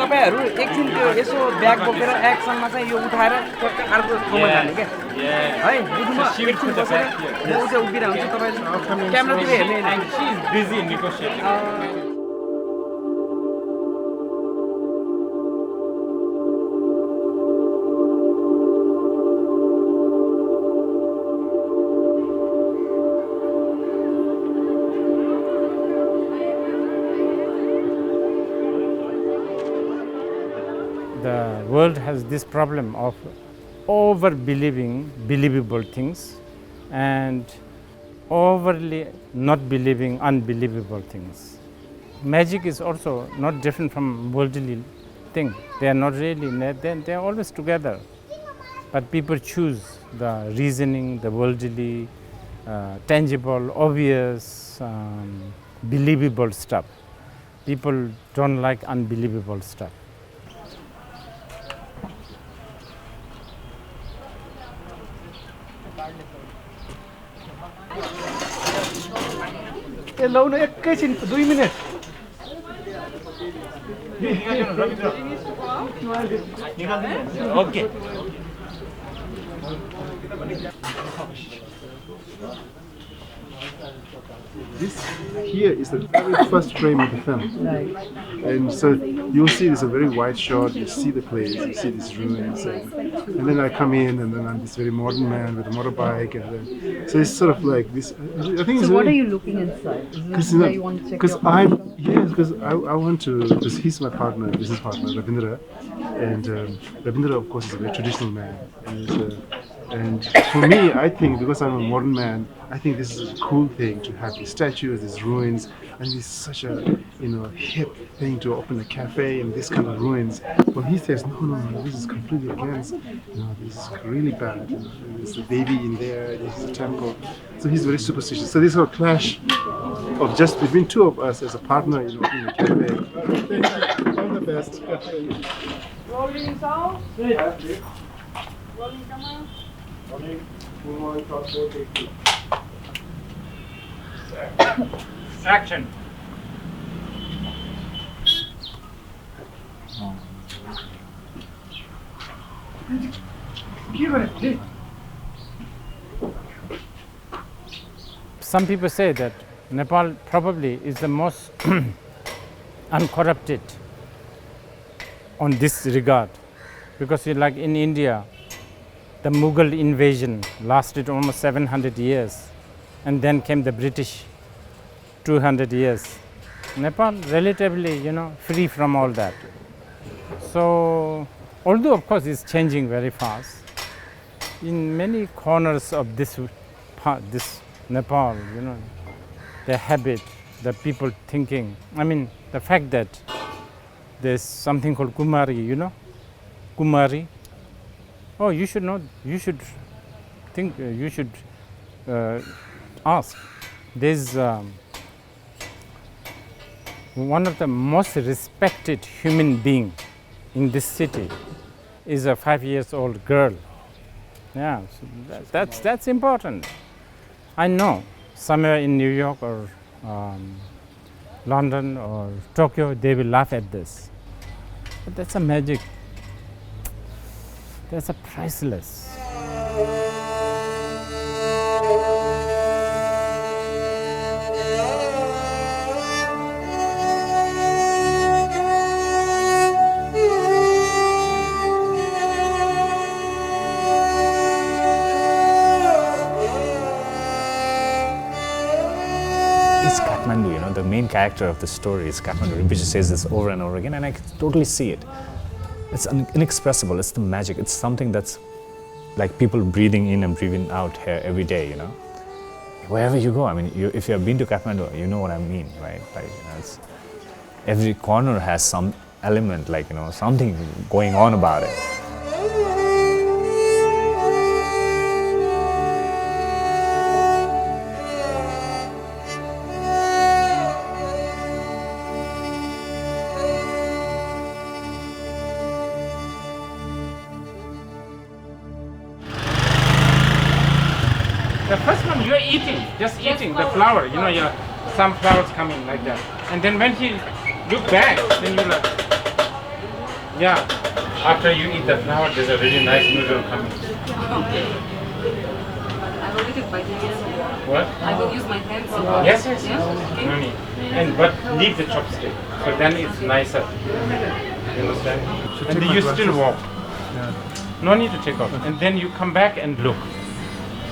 तपाईहरु एकछिन त्यो यसो ब्याग बोकेर एक्सनमा चाहिँ यो उठाएर टक्क अर्को ठाउँमा जाने के है बुझ्नु एकछिन बसेर म उता उभिरा हुन्छ तपाईहरु क्यामेरातिर हेर्ने हैन she is busy negotiating The world has this problem of over-believing believable things and overly not believing unbelievable things. Magic is also not different from worldly thing. They are not really, they are always together. But people choose the reasoning, the worldly, tangible, obvious, believable stuff. People don't like unbelievable stuff. लौ न एकैछिन 2 minute okay This here is the very first frame of the film. And so you'll see this a very wide shot, you see the place, you see these ruins, and then I come in and then I'm this very modern man with a motorbike, and then, so it's sort of like this, I think it's So what very, are you looking inside? Is this where you want to check because I want to, because he's my partner, business partner, Rabindra, and Rabindra of course is a very traditional man, and for me, I think, because I'm a modern man, I think this is a cool thing to have these statues, these ruins, and it's such a, hip thing to open a cafe in this kind of ruins. But he says, no, this is completely against, this is really bad. There's a baby in there, there's a temple. So he's very superstitious. So this sort of clash of just between two of us as a partner, opening a cafe. All the best. Rolling sound. Rolling camera. Action. Some people say that Nepal probably is the most uncorrupted on this regard, because like in India, the Mughal invasion lasted almost 700 years, and then came the British 200 years. Nepal relatively, free from all that. So, although of course it's changing very fast, in many corners of this Nepal, the habit, the people thinking, the fact that there's something called Kumari, Kumari. Oh, you should know, you should think, you should ask. There's one of the most respected human being in this city is a 5-year-old girl. Yeah, so that's important. I know somewhere in New York or London or Tokyo, they will laugh at this. But that's a magic. That's a priceless. is Kathmandu, you know, the main character of the story is Kathmandu. Rinpoche says this over and over again, and I can totally see it. It's inexpressible, it's the magic, it's something that's like people breathing in and breathing out here every day, you know. Wherever you go, I mean, if you have been to Kathmandu, you know what I mean, right? Like, you know, every corner has some element, like, you know, something going on about it. The first one you're eating, just eating the flower, you know, some flowers coming like that. And then when he look back, then you like, yeah, after you eat the flower, there's a really nice noodle coming. Okay. I will eat it by hands. What? I will use my hands. Yes. Okay. No need. And but leave the chopstick, so then it's nicer. You understand? And then you still walk. Yeah. No need to take off. And then you come back and look.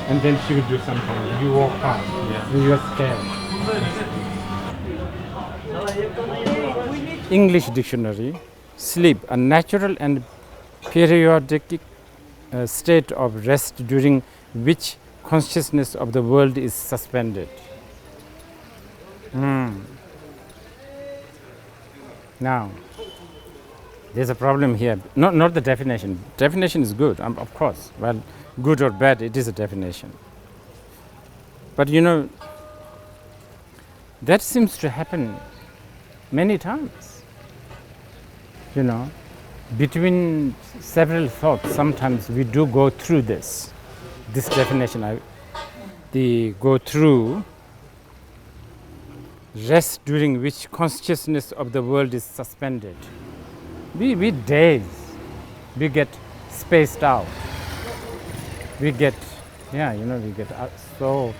And then she will do something. You walk past. Yeah. And you're scared. English dictionary, sleep, a natural and periodic state of rest during which consciousness of the world is suspended. Now, there's a problem here. Not the definition. Definition is good, of course. Well, good or bad, it is a definition. But you know, that seems to happen many times. You know, between several thoughts, sometimes we do go through this definition. They go through rest during which consciousness of the world is suspended. We daze, we get spaced out. We get, we get so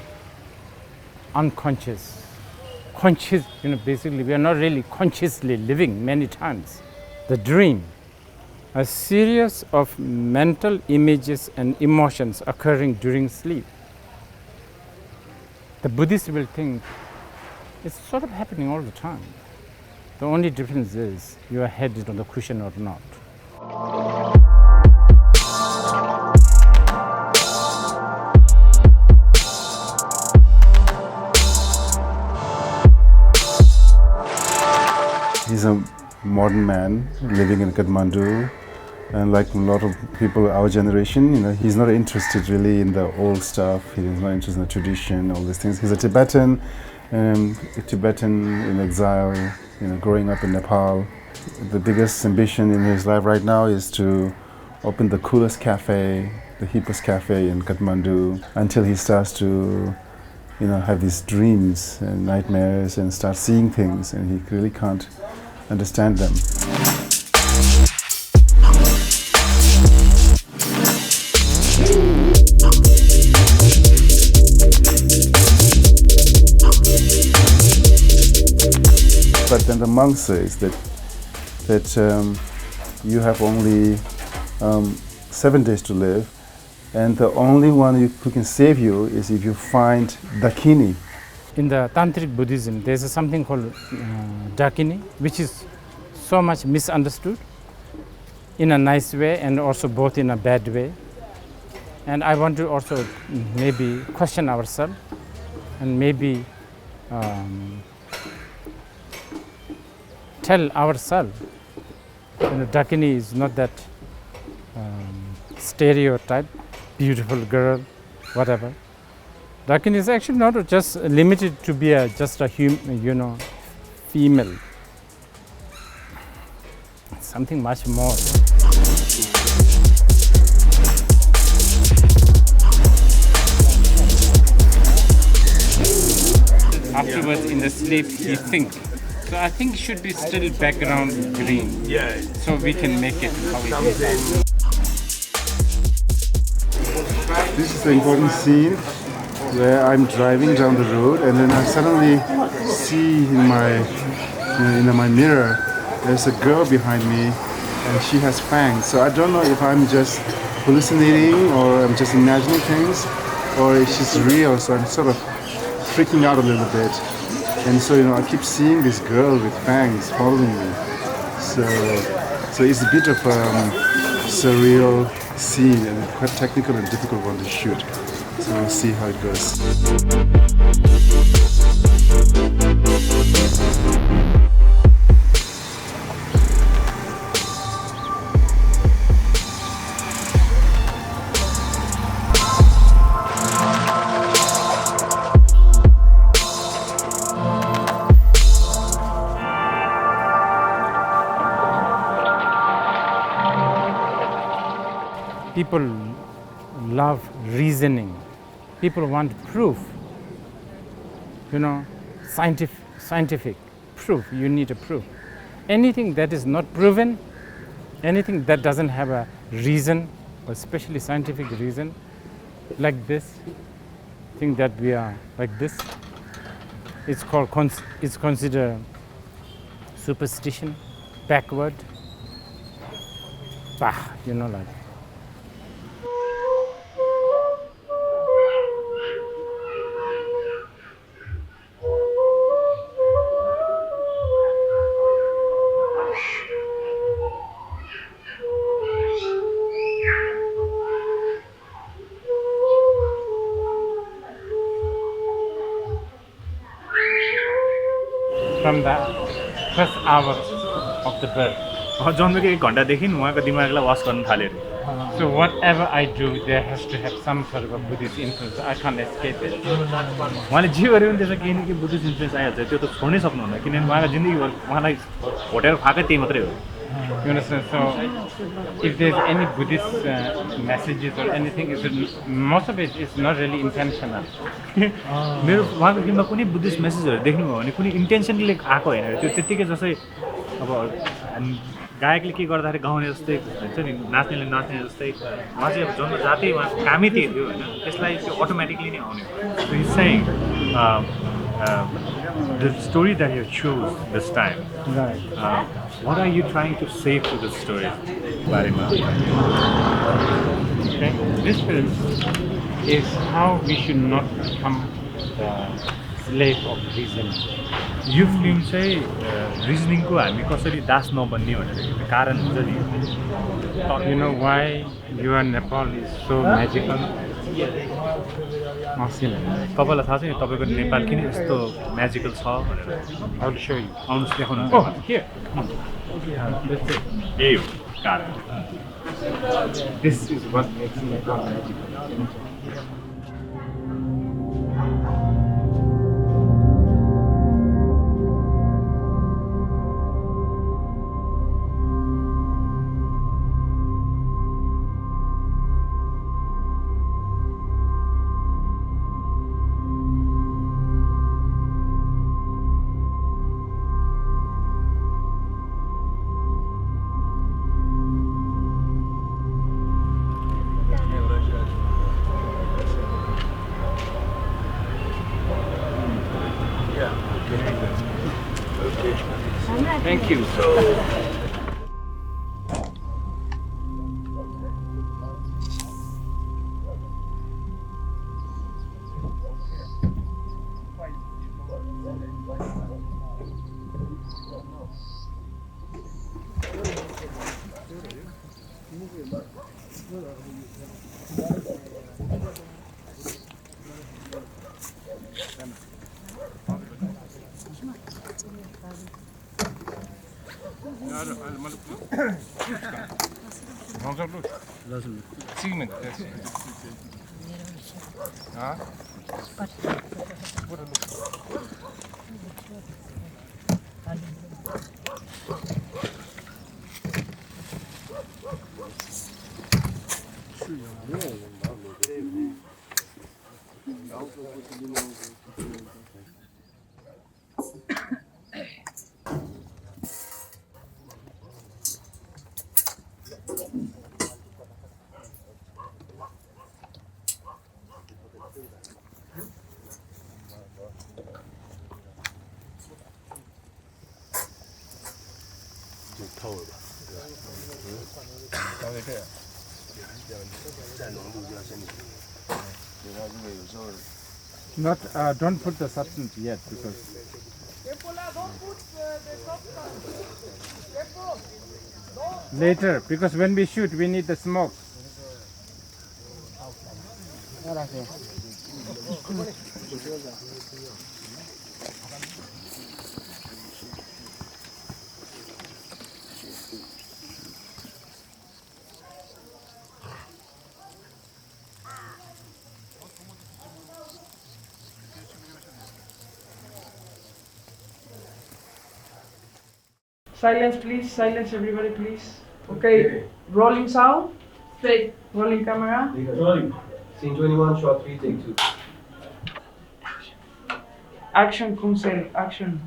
unconscious. Conscious, basically we are not really consciously living many times. The dream, a series of mental images and emotions occurring during sleep. The Buddhist will think it's sort of happening all the time. The only difference is your head is on the cushion or not. He's a modern man living in Kathmandu, and like a lot of people our generation, he's not interested really in the old stuff. He's not interested in the tradition, all these things. He's a Tibetan in exile, growing up in Nepal. The biggest ambition in his life right now is to open the coolest cafe, the hippest cafe in Kathmandu, until he starts to have these dreams and nightmares and start seeing things, and he really can't understand them. But then the monk says that you have only 7 days to live, and the only one who can save you is if you find Dakini. In the Tantric Buddhism, there's something called Dakini, which is so much misunderstood in a nice way and also both in a bad way. And I want to also maybe question ourselves and maybe tell ourselves, Dakini is not that stereotype, beautiful girl, whatever. Dakini is actually not just limited to be just a female. Something much more. Afterwards, in the sleep, he thinks. So I think it should be still background green. Yeah. So we can make it how it is. This is the important scene where I'm driving down the road, and then I suddenly see in my mirror there's a girl behind me, and she has fangs. So I don't know if I'm just hallucinating or I'm just imagining things, or if she's real. So I'm sort of freaking out a little bit. And so I keep seeing this girl with fangs following me. So it's a bit of a surreal scene and quite technical and difficult one to shoot. So we'll see how it goes. People love reasoning. People want proof. Scientific proof. You need a proof. Anything that is not proven, anything that doesn't have a reason, especially scientific reason, like this thing that we are like this, it's considered superstition, backward. Like. From the first hour of the birth. जन्मेको 1 घण्टादेखि उहाँको दिमागलाई वास गर्न थाल्यो अरे. So whatever I do, there has to have some sort of a Buddhist influence. I can't escape it. उहाँले जे गरे पनि त्यसमा केही न केही बुद्धिस्ट इन्फ्लुएन्स आइहाल्छ. त्यो त छोड्नै सक्नुहुन्न किनभने उहाँको जिन्दगीभर उहाँलाई भोटेर खाएकै त्यही मात्रै हो. You understand? So if there's any Buddhist messages or anything, most of it is not really intentional. मेरो उहाँको फिल्ममा कुनै बुद्धिस्ट मेसेजहरू देख्नुभयो भने कुनै इन्टेन्सनले आएको होइन. त्यो त्यत्तिकै जस्तै अब गायकले के गर्दाखेरि गाउने जस्तै हुन्छ नि, नाच्नेले नाच्ने जस्तै उहाँ चाहिँ अब जन्मजातै उहाँको कामै त्यही थियो होइन. त्यसलाई त्यो अटोमेटिकली नै आउने. So he's saying the story that you chose this time, Right. what are you trying to say to the story? Okay. This film is how we should not become the slave of reason. Yo film चाहिँ रिजनिङको हामी कसरी दास नबन्ने भनेर कारण हुन्छ नि. You know why your Nepal is so magical? तपाईँलाई थाहा छ नि तपाईँको नेपाल किन यस्तो म्याजिकल छ भनेर. I'll show you. आउनुहोस् देखाउनु. Oh, here. यही हो कारण. This is what makes Nepal magical. Thank you. Not, don't put the substance yet because. Later, because when we shoot, we need the smoke. Silence, please. Silence, everybody, please. Okay. Rolling sound. Straight. Rolling camera. Rolling. Scene 21, shot 3, take 2. Action, Kunsel. Action.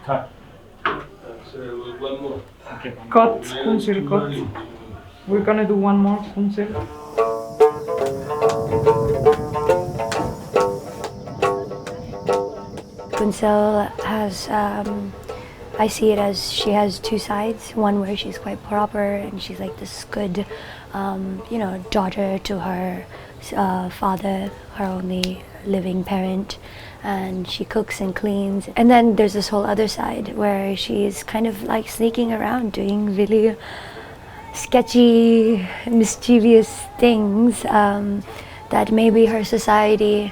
Cut. One more. Cut, Kunsel, cut. We're gonna do one more, Kunsel. Kunsel has, I see it as she has two sides. One where she's quite proper and she's like this good, you know, daughter to her father, her only living parent, and she cooks and cleans. And then there's this whole other side where she's kind of like sneaking around doing really sketchy, mischievous things that maybe her society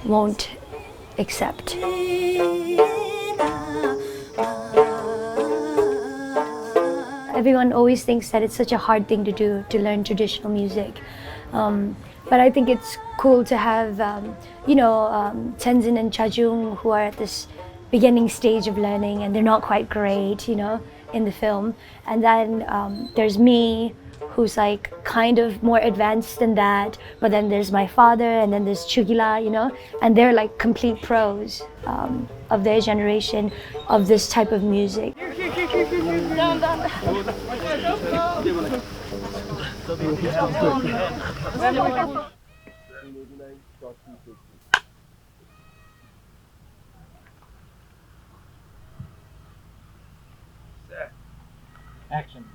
won't accept. Everyone always thinks that it's such a hard thing to do, to learn traditional music. But I think it's cool to have, you know, TENZIN and Chajung who are at this beginning stage of learning and they're not quite great, you know, in the film. And then there's me, who's like kind of more advanced than that, but then there's my father and then there's Chugila, you know, and they're like complete pros of their generation of this type of music. Action.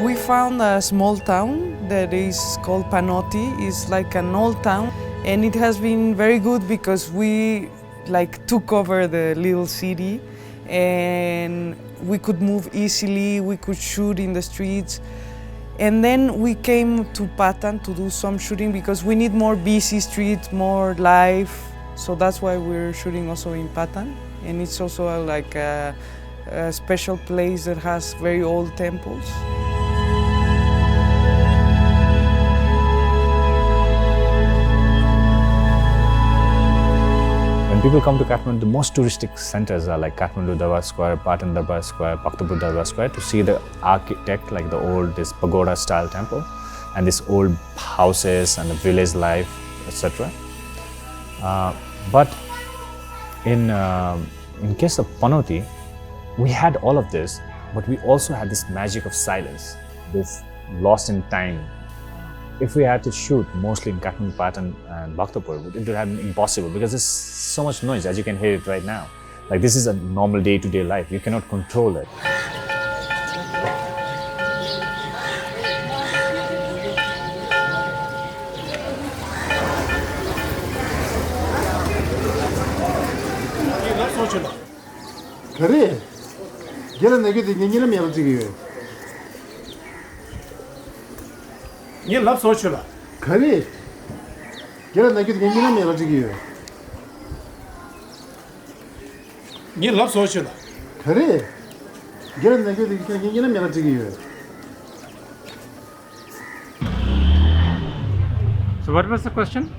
We found a small town that is called Panoti. It's like an old town, and it has been very good because we like took over the little city and we could move easily, we could shoot in the streets. And then we came to Patan to do some shooting because we need more busy streets, more life. So that's why we're shooting also in Patan. And it's also like a special place that has very old temples. When people come to Kathmandu, the most touristic centers are like Kathmandu Darbar Square, Patan Darbar Square, Bhaktapur Darbar Square to see the architect, like the old, this pagoda style temple and these old houses and the village life, etc. But in case of Panoti, we had all of this, but we also had this magic of silence, this lost in time. If we had to shoot mostly in Kathmandu, Patan and Bhaktapur, it would have been impossible because there's so much noise, as you can hear it right now. Like this is a normal day-to-day life, you cannot control it. 그래. 걔는 내게 되기는 매력적이에요. ये love सोच ला 그래. 걔는 내게 되기는 매력적이에요. ये love सोच ला 그래. 걔는 내게 되기는 매력적이에요. So what was the question?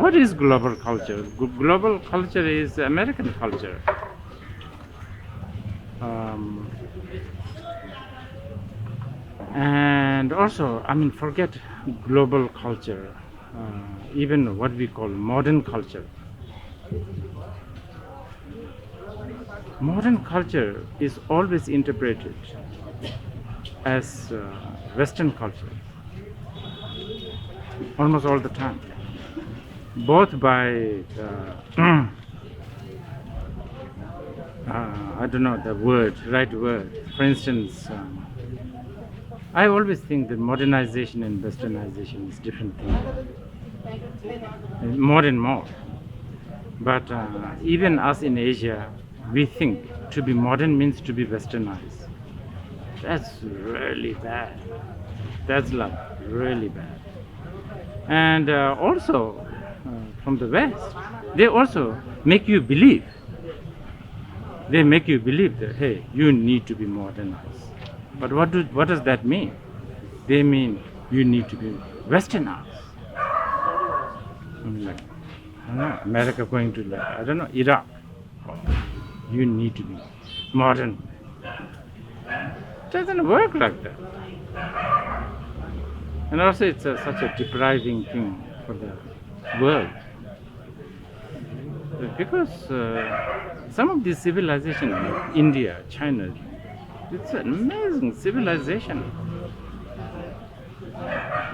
what is global culture? Global culture is American culture. And also, I mean, forget global culture, even what we call modern culture. Modern culture is always interpreted as Western culture, almost all the time, both by I don't know the right word. For instance, I always think that modernization and westernization is different things, more and more. But even us in Asia, we think to be modern means to be westernized. That's really bad. That's like really bad. And also from the West, they also make you believe. They make you believe that, hey, you need to be modernized. But what does that mean? They mean you need to be westernized. I mean, like, I don't know, America going to, like, I don't know, Iraq. You need to be modern. It doesn't work like that. And also it's such a depriving thing for the world. Because some of these civilizations, like India, China, it's an amazing civilization.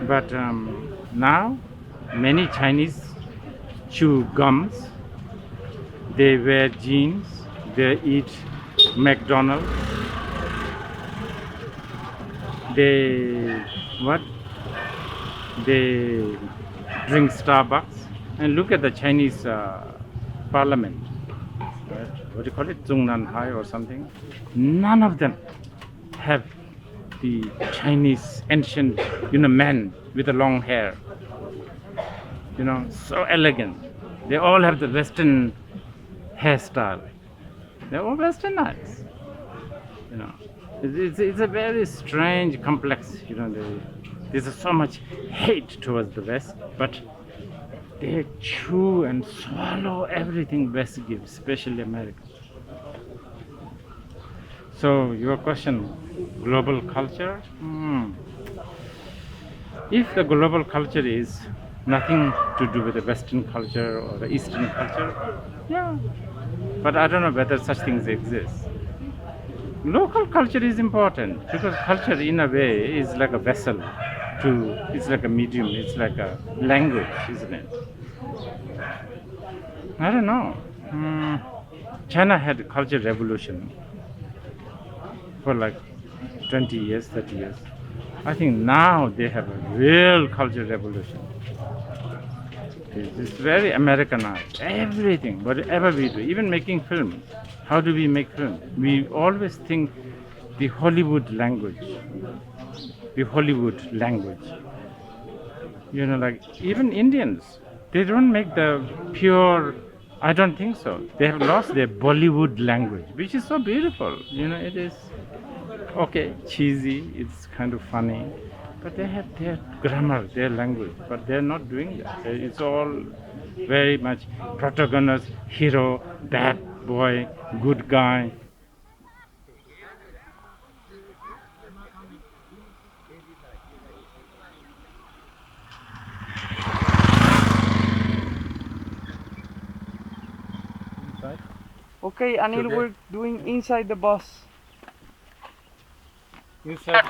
But now many Chinese chew gums, they wear jeans, they eat McDonald's, they drink Starbucks. And look at the Chinese parliament, right? What do you call it, Zhongnanhai or something? None of them have the Chinese ancient, men with the long hair, so elegant. They all have the Western hairstyle. They're all westernized. It's a very strange, complex. There's so much hate towards the West, but they chew and swallow everything West gives, especially America. So your question, global culture? If the global culture is nothing to do with the Western culture or the Eastern culture, yeah. But I don't know whether such things exist. Local culture is important because culture in a way is like a vessel it's like a medium, it's like a language, isn't it? I don't know. China had a culture revolution for like 20 years, 30 years. I think now they have a real culture revolution. It's very Americanized. Everything, whatever we do, even making film. How do we make film? We always think the Hollywood language. Like even Indians, they don't make the pure, I don't think so. They have lost their Bollywood language, which is so beautiful. It is, okay, cheesy, it's kind of funny. But they have their grammar, their language, but they're not doing that. It's all very much protagonist, hero, bad boy, good guy. Okay, Anil, we're doing inside the bus. Inside.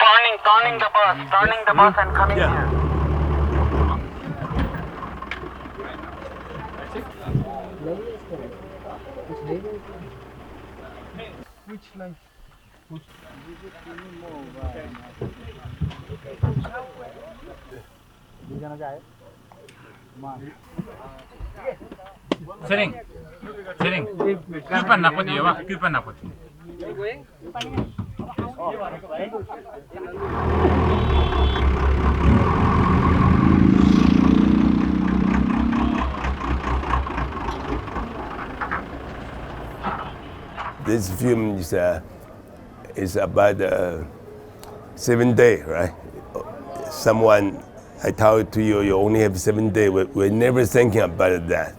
Turning the bus and coming here. Which line? Sering. Kyupan nakot yo ba? Kyupan nakot. This film is about 7 days, right? Someone I told to you, you only have 7 days. We're never thinking about that.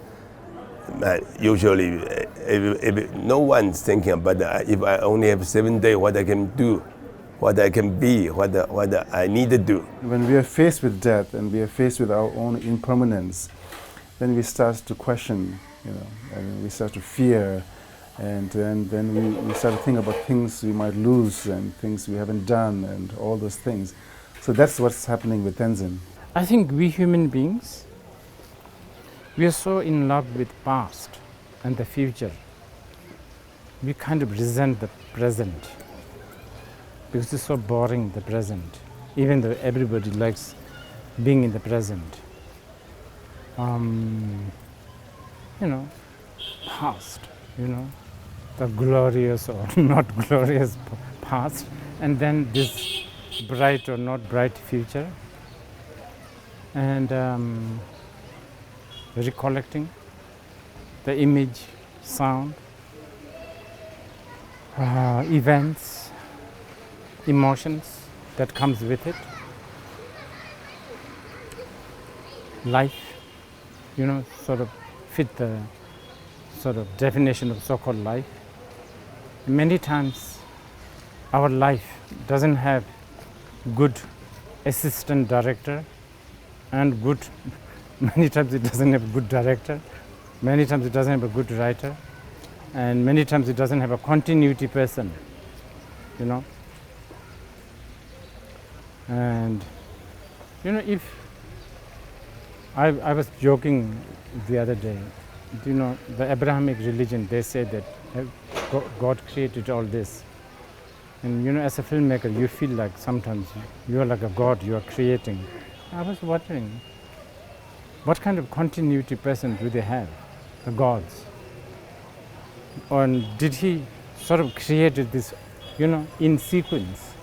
But usually, if no one's thinking about that. If I only have 7 days, what I can do, what I can be, what I need to do. When we are faced with death and we are faced with our own impermanence, then we start to question, and we start to fear, and then we start to think about things we might lose and things we haven't done and all those things. So that's what's happening with Tenzin. I think we human beings, we are so in love with past and the future. We kind of resent the present because it's so boring, the present, even though everybody likes being in the present. Past, the glorious or not glorious past, and then this bright or not bright future, and recollecting the image, sound, events, emotions that comes with it, life, sort of fit the sort of definition of so-called life. Many times our life doesn't have good assistant director and many times it doesn't have a good director, many times it doesn't have a good writer, and many times it doesn't have a continuity person, And if I was joking the other day, the Abrahamic religion, they say that God created all this. And as a filmmaker, you feel like sometimes you're like a God, you are creating. I was wondering, what kind of continuity person do they have, the gods? Or did he sort of created this, in sequence?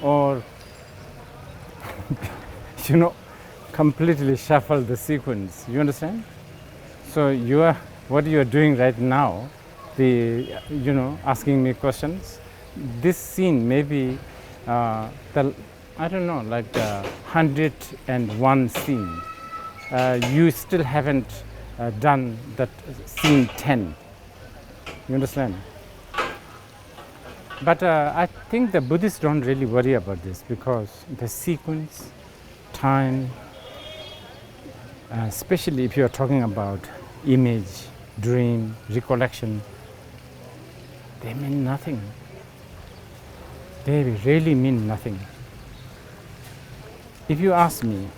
Or, completely shuffle the sequence, you understand? So what you are doing right now, asking me questions, this scene maybe I don't know, like the 101 scene. You still haven't done that scene 10. You understand? But I think the Buddhists don't really worry about this because the sequence, time, especially if you are talking about image, dream, recollection, they mean nothing. They really mean nothing. If you ask me,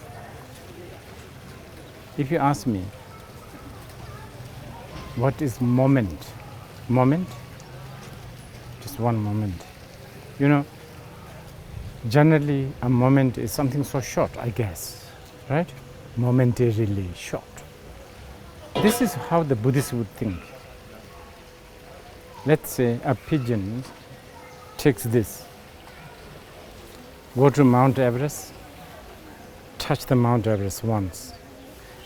what is moment? Moment? Just one moment. Generally a moment is something so short, I guess, right? Momentarily short. This is how the Buddhists would think. Let's say a pigeon takes this, go to Mount Everest, touch the Mount Everest once.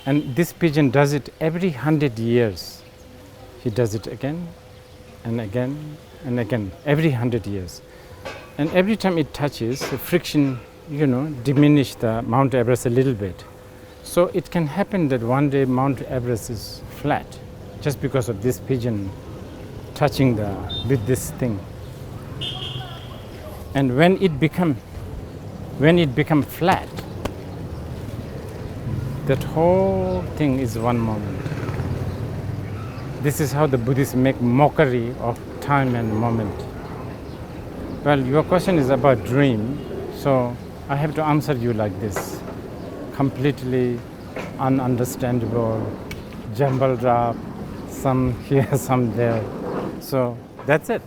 And this pigeon does it every 100 years. He does it again and again and again, every 100 years. And every time it touches, the friction, diminish the Mount Everest a little bit. So it can happen that one day Mount Everest is flat, just because of this pigeon touching with this thing. And when it become flat, that whole thing is one moment. This is how the Buddhists make mockery of time and moment. Well, your question is about dream, so I have to answer you like this. Completely ununderstandable, jumbled up, some here, some there. So that's it.